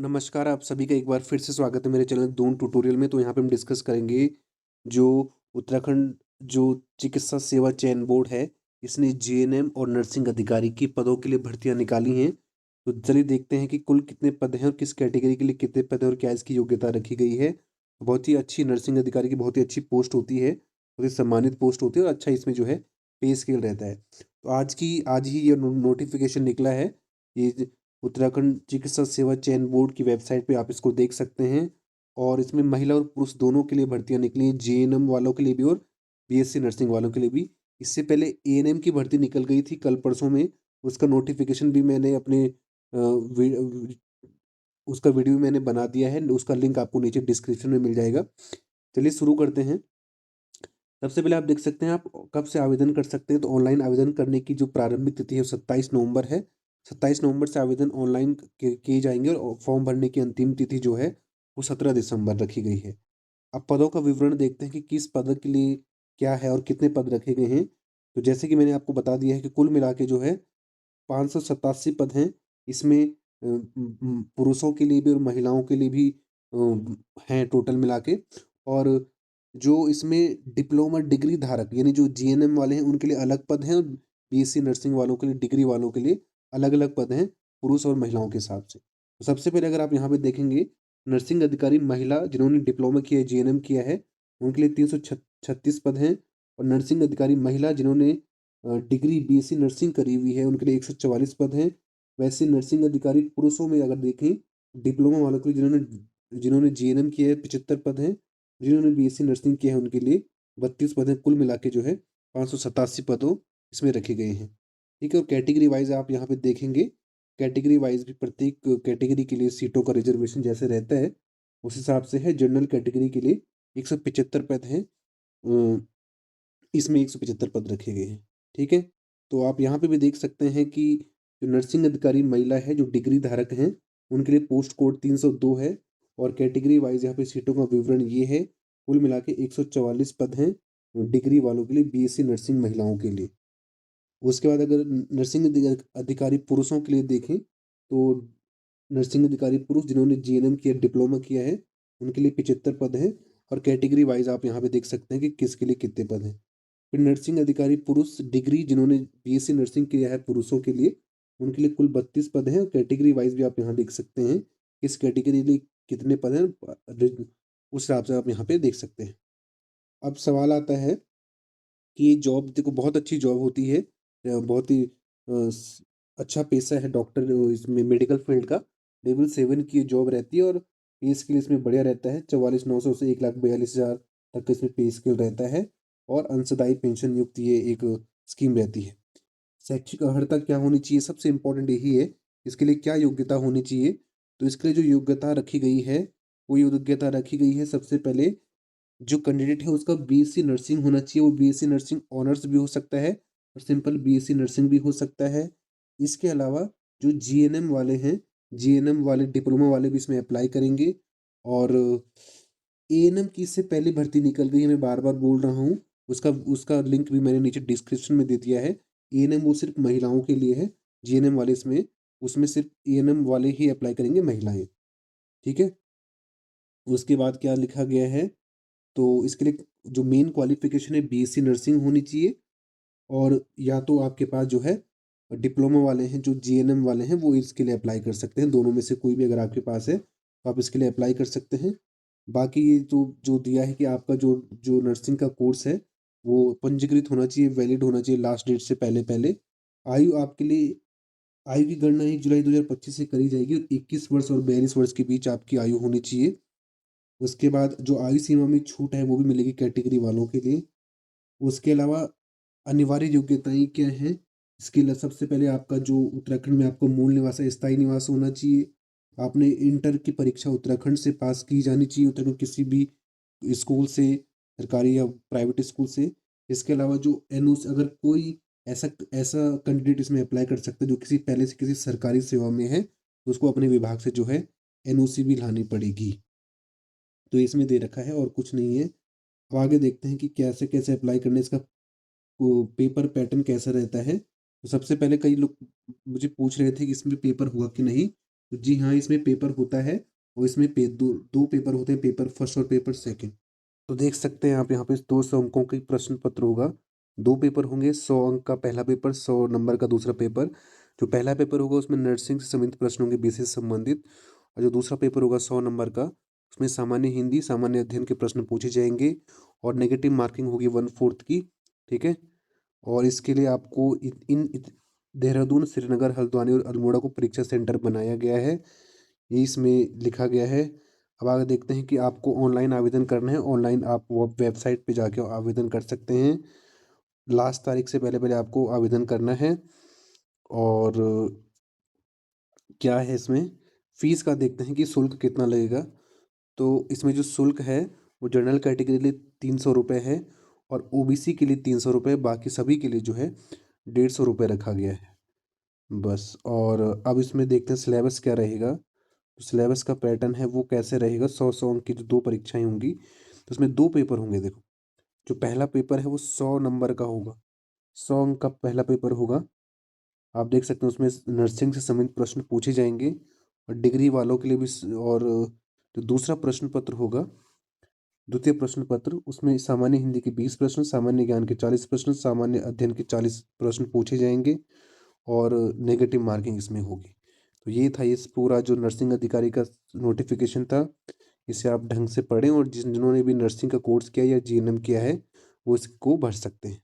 नमस्कार, आप सभी का एक बार फिर से स्वागत है मेरे चैनल दून ट्यूटोरियल में। तो यहाँ पे हम डिस्कस करेंगे जो उत्तराखंड जो चिकित्सा सेवा चयन बोर्ड है, इसने जीएनएम और नर्सिंग अधिकारी की पदों के लिए भर्तियाँ निकाली हैं। तो चलिए देखते हैं कि कुल कितने पद हैं और किस कैटेगरी के लिए कितने पद हैं और क्या इसकी योग्यता रखी गई है। बहुत ही अच्छी नर्सिंग अधिकारी की बहुत ही अच्छी पोस्ट होती है, बहुत ही सम्मानित पोस्ट होती है और अच्छा इसमें जो है पे स्केल रहता है। तो आज ही ये नोटिफिकेशन निकला है। ये उत्तराखंड चिकित्सा सेवा चयन बोर्ड की वेबसाइट पे आप इसको देख सकते हैं और इसमें महिला और पुरुष दोनों के लिए भर्तियां निकली हैं, जेएनएम वालों के लिए भी और बीएससी नर्सिंग वालों के लिए भी। इससे पहले एएनएम की भर्ती निकल गई थी कल परसों में। उसका नोटिफिकेशन भी मैंने अपने उसका वीडियो मैंने बना दिया है, उसका लिंक आपको नीचे डिस्क्रिप्शन में मिल जाएगा। चलिए शुरू करते हैं। सबसे पहले आप देख सकते हैं आप कब से आवेदन कर सकते हैं। तो ऑनलाइन आवेदन करने की जो प्रारंभिक तिथि है वो 27 नवंबर है। 27 नवंबर से आवेदन ऑनलाइन किए जाएंगे और फॉर्म भरने की अंतिम तिथि जो है वो 17 दिसंबर रखी गई है। अब पदों का विवरण देखते हैं कि किस पद के लिए क्या है और कितने पद रखे गए हैं। तो जैसे कि मैंने आपको बता दिया है कि कुल मिला के जो है 587 पद हैं। इसमें पुरुषों के लिए भी और महिलाओं के लिए भी हैं टोटल मिला के। और जो इसमें डिप्लोमा डिग्री धारक यानी जो जीएनएम वाले हैं उनके लिए अलग पद हैं और बीएससी नर्सिंग वालों के लिए डिग्री वालों के लिए अलग-अलग पद हैं, पुरुष और महिलाओं के हिसाब से। तो सबसे पहले अगर आप यहाँ पे देखेंगे, नर्सिंग अधिकारी महिला जिन्होंने डिप्लोमा किया है, जीएनएम किया है, उनके लिए 336 पद हैं और नर्सिंग अधिकारी महिला जिन्होंने डिग्री बीएससी नर्सिंग करी हुई है, उनके लिए 144 पद हैं। वैसे नर्सिंग अधिकारी पुरुषों में अगर देखें, डिप्लोमा वालों के लिए जिन्होंने जिन्होंने जीएनएम किया है 75 पद हैं, जिन्होंने बीएससी नर्सिंग किया है उनके लिए 32 पद हैं। कुल मिला के जो है 587 पदों इसमें रखे गए हैं। ठीक है, और कैटेगरी वाइज़ आप यहाँ पे देखेंगे, कैटेगरी वाइज़ भी प्रत्येक कैटेगरी के लिए सीटों का रिज़र्वेशन जैसे रहता है, उस हिसाब से है। जनरल कैटेगरी के लिए 175 पद हैं। इसमें 175 पद रखे गए हैं। ठीक है? तो आप यहाँ पे भी देख सकते हैं कि जो नर्सिंग अधिकारी महिला है, जो डिग्री धारक हैं, उनके लिए पोस्ट कोड 302 है और कैटेगरी वाइज़ यहाँ पे सीटों का विवरण ये है। कुल मिला के 144 पद हैं डिग्री वालों के लिए, बीएससी नर्सिंग महिलाओं के लिए। उसके बाद अगर नर्सिंग अधिकारी पुरुषों के लिए देखें, तो नर्सिंग अधिकारी पुरुष जिन्होंने जीएनएम किया, डिप्लोमा किया है, उनके लिए 75 पद हैं और कैटेगरी वाइज़ आप यहाँ पे देख सकते हैं कि किसके लिए कितने पद हैं। फिर नर्सिंग अधिकारी पुरुष डिग्री जिन्होंने बीएससी नर्सिंग किया है पुरुषों के लिए, उनके लिए कुल 32 पद हैं और कैटेगरी वाइज़ भी आप यहाँ देख सकते हैं, किस कैटेगरी के लिए कितने पद हैं। उस हिसाब से आप यहाँ पे देख सकते हैं। अब सवाल आता है कि ये जॉब देखो बहुत अच्छी जॉब होती है। बहुत ही अच्छा पेशा है डॉक्टर इसमें मेडिकल फील्ड का। लेवल 7 की जॉब रहती है और पे स्केल इसमें बढ़िया रहता है। 44,900 से 1,42,000 तक का इसमें पे स्केल रहता है और अंशदायी पेंशन युक्त ये एक स्कीम रहती है। शैक्षिक अर्हता क्या होनी चाहिए? सबसे इम्पोर्टेंट यही है, इसके लिए क्या योग्यता होनी चाहिए? तो इसके लिए जो योग्यता रखी गई है, वो योग्यता रखी गई है सबसे पहले, जो कैंडिडेट है उसका बीएससी नर्सिंग होना चाहिए। वो बीएससी नर्सिंग ऑनर्स भी हो सकता है और सिंपल बीएससी नर्सिंग भी हो सकता है। इसके अलावा जो जीएनएम वाले हैं, जीएनएम वाले डिप्लोमा वाले भी इसमें अप्लाई करेंगे। और एएनएम की इससे पहले भर्ती निकल गई है, मैं बार-बार बोल रहा हूँ। उसका उसका लिंक भी मैंने नीचे डिस्क्रिप्शन में दे दिया है। एएनएम वो सिर्फ़ महिलाओं के लिए है, जीएनएम वाले इसमें उसमें सिर्फ़ एएनएम वाले ही अप्लाई करेंगे महिलाएँ, ठीक है? उसके बाद क्या लिखा गया है, तो इसके लिए जो मेन क्वालिफ़िकेशन है बीएससी नर्सिंग होनी चाहिए और या तो आपके पास जो है डिप्लोमा वाले हैं, जो जीएनएम वाले हैं, वो इसके लिए अप्लाई कर सकते हैं। दोनों में से कोई भी अगर आपके पास है, तो आप इसके लिए अप्लाई कर सकते हैं। बाकी ये जो जो दिया है कि आपका जो जो नर्सिंग का कोर्स है, वो पंजीकृत होना चाहिए, वैलिड होना चाहिए लास्ट डेट से पहले-पहले। आयु आपके लिए आयु की गणना 1 जुलाई 2025 से करी जाएगी और 21 वर्ष और 42 वर्ष के बीच आपकी आयु होनी चाहिए। उसके बाद जो आयु सीमा में छूट है, वो भी मिलेगी कैटेगरी वालों के लिए। उसके अलावा अनिवार्य योग्यताएँ क्या हैं? इसके लिए सबसे पहले आपका जो उत्तराखंड में आपका मूल निवास है, स्थायी निवास होना चाहिए। आपने इंटर की परीक्षा उत्तराखंड से पास की जानी चाहिए, उत्तराखंड किसी भी स्कूल से, सरकारी या प्राइवेट स्कूल से। इसके अलावा जो एनओसी, अगर कोई ऐसा ऐसा कैंडिडेट इसमें अप्लाई कर सकता है जो किसी पहले से किसी सरकारी सेवा में है, तो उसको अपने विभाग से जो है एनओसी भी लानी पड़ेगी। तो इसमें दे रखा है और कुछ नहीं है। अब आगे देखते हैं कि कैसे-कैसे अप्लाई करना है, इसका वो पेपर पैटर्न कैसा रहता है। तो सबसे पहले कई लोग मुझे पूछ रहे थे कि इसमें पेपर हुआ कि नहीं? तो जी हाँ, इसमें पेपर होता है और इसमें दो पेपर होते हैं, पेपर फर्स्ट और पेपर सेकंड। तो देख सकते हैं आप यहाँ पे 200 अंकों का प्रश्न पत्र होगा। दो पेपर होंगे, 100 अंक का पहला पेपर, 100 नंबर का दूसरा पेपर। जो पहला पेपर होगा उसमें नर्सिंग से संबंधित प्रश्न होंगे, बीसी से संबंधित। और जो दूसरा पेपर होगा 100 नंबर का, उसमें सामान्य हिंदी, सामान्य अध्ययन के प्रश्न पूछे जाएंगे और नेगेटिव मार्किंग होगी 1/4 की। ठीक है। और इसके लिए आपको देहरादून, श्रीनगर, हल्द्वानी और अल्मोड़ा को परीक्षा सेंटर बनाया गया है, ये इसमें लिखा गया है। अब आगे देखते हैं कि आपको ऑनलाइन आवेदन करना है। ऑनलाइन आप वो वेबसाइट पे जाके आवेदन कर सकते हैं। लास्ट तारीख से पहले पहले आपको आवेदन करना है। और क्या है इसमें फीस का देखते हैं कि शुल्क कितना लगेगा। तो इसमें जो शुल्क है वो जनरल कैटेगरी के लिए 300 रुपये है और ओबीसी के लिए 300 रुपये, बाकी सभी के लिए जो है 150 रुपये रखा गया है बस। और अब इसमें देखते हैं सिलेबस क्या रहेगा। तो सिलेबस का पैटर्न है वो कैसे रहेगा। 100 अंक की जो दो परीक्षाएं होंगी, तो उसमें दो पेपर होंगे। देखो, जो पहला पेपर है वो 100 नंबर का होगा। 100 अंक का पहला पेपर होगा। आप देख सकते हैं उसमें नर्सिंग से संबंधित प्रश्न पूछे जाएंगे और डिग्री वालों के लिए भी और जो दूसरा प्रश्न पत्र होगा, द्वितीय प्रश्न पत्र, उसमें सामान्य हिंदी के 20 प्रश्न, सामान्य ज्ञान के 40 प्रश्न, सामान्य अध्ययन के 40 प्रश्न पूछे जाएंगे और नेगेटिव मार्किंग इसमें होगी। तो ये था इस पूरा जो नर्सिंग अधिकारी का नोटिफिकेशन था। इसे आप ढंग से पढ़ें और जिन्होंने भी नर्सिंग का कोर्स किया या जीएनएम किया है वो इसको भर सकते हैं।